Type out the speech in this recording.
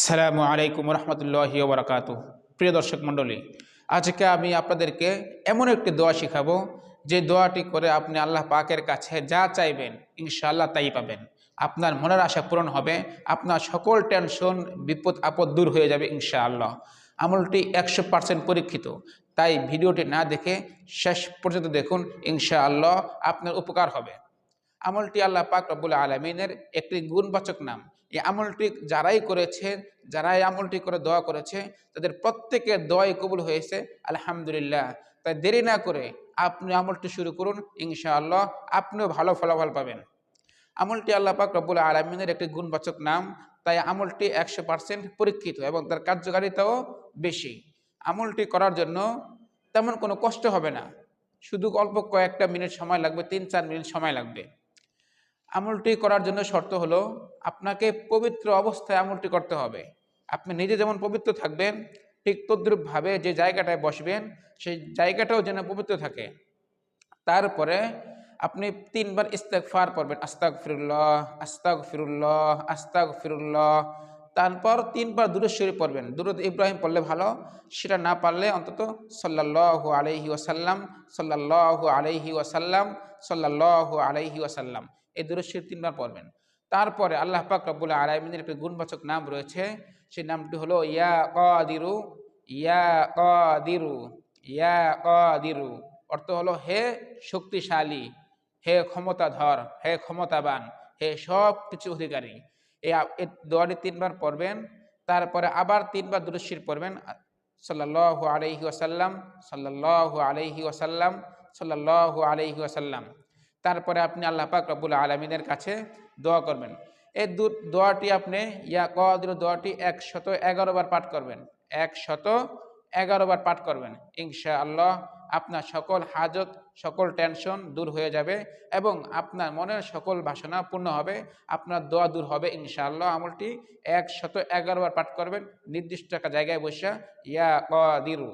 আসসালামু আলাইকুম রহমতুল্লাহি ওয়া বারাকাতুহু। প্রিয় দর্শক মণ্ডলী, আজকে আমি আপনাদেরকে এমন একটি দোয়া শেখাবো যে দোয়াটি করে আপনি আল্লাহ পাকের কাছে যা চাইবেন ইনশাআল্লাহ তাই পাবেন। আপনার মনের আশা পূরণ হবে, আপনার সকল টেনশন বিপদ আপদ দূর হয়ে যাবে ইনশাআল্লাহ। আমলটি 100% পরীক্ষিত, তাই ভিডিওটি না দেখে শেষ পর্যন্ত দেখুন, ইনশাআল্লাহ আপনার উপকার হবে। আমলটি আল্লাহ পাক রব্বুল আলামিনের একটি গুণবাচক নাম। এই আমলটি যারাই করেছে, যারা এই আমলটি করে দোয়া করেছে, তাদের প্রত্যেকের দোয়াই কবুল হয়েছে আলহামদুলিল্লাহ। তাই দেরি না করে আপনি আমলটি শুরু করুন, ইনশাআল্লাহ আপনিও ভালো ফলাফল পাবেন। আমলটি আল্লাহ পাক রব্বুল আলামিনের একটি গুণবাচক নাম, তাই আমলটি 100% পরীক্ষিত এবং তার কার্যকারিতাও বেশি। আমলটি করার জন্য তেমন কোনো কষ্ট হবে না, শুধু অল্প কয়েকটা মিনিট সময় লাগবে, 3-4 মিনিট সময় লাগবে। আমলটি করার জন্য শর্ত হলো আপনাকে পবিত্র অবস্থায় আমলটি করতে হবে। আপনি নিজে যেমন পবিত্র থাকবেন, ঠিক তদ্রূপভাবে যে জায়গাটায় বসবেন সেই জায়গাটাও যেন পবিত্র থাকে। তারপরে আপনি 3 বার ইস্তেগফার পড়বেন, আস্তাগফিরুল্লাহ আস্তাগফিরুল্লাহ আস্তাগফিরুল্লাহ। তারপর 3 বার দুরূদ শরীফ পড়বেন। দুরূদ ইব্রাহিম পড়লে ভালো, সেটা না পারলে অন্তত সাল্লাল্লাহু আলাইহি ওয়াসাল্লাম সাল্লাল্লাহু আলাইহি ওয়াসাল্লাম সাল্লাল্লাহু আলাইহি ওয়াসাল্লাম, এই দুরূদ শরীফ 3 বার পড়বেন। তারপরে আল্লাহ পাক রব্বুল আলামিনের একটি গুণবাচক নাম রয়েছে, সেই নামটি হলো ইয়া কাদিরু ইয়া কাদিরু ইয়া কাদিরু। অর্থ হলো হে শক্তিশালী, হে ক্ষমতাধর, হে ক্ষমতাবান, হে সব কিছু অধিকারী। এই দোয়াটি 3 বার পড়বেন। তারপরে আবার 3 বার দুরূদ শরীফ পড়বেন, সাল্লাল্লাহু আলাইহি ওয়াসাল্লাম সাল্লাল্লাহু আলাইহি ওয়াসাল্লাম সাল্লাল্লাহু আলাইহি ওয়াসাল্লাম। তারপরে আপনি আল্লাহ পাক রব্বুল আলামিনের কাছে দোয়া করবেন। এই দোয়াটি আপনি ইয়া কাদির দোয়াটি 111 বার পাঠ করবেন, 111 বার পাঠ করবেন। ইনশাআল্লাহ আপনার সকল হাজত, সকল টেনশন দূর হয়ে যাবে এবং আপনার মনের সকল বাসনা পূর্ণ হবে, আপনার দোয়া দূর হবে ইনশাআল্লাহ। আমলটি 111 বার পাঠ করবেন নির্দিষ্ট একটা জায়গায় বসে, ইয়া কাদিরু।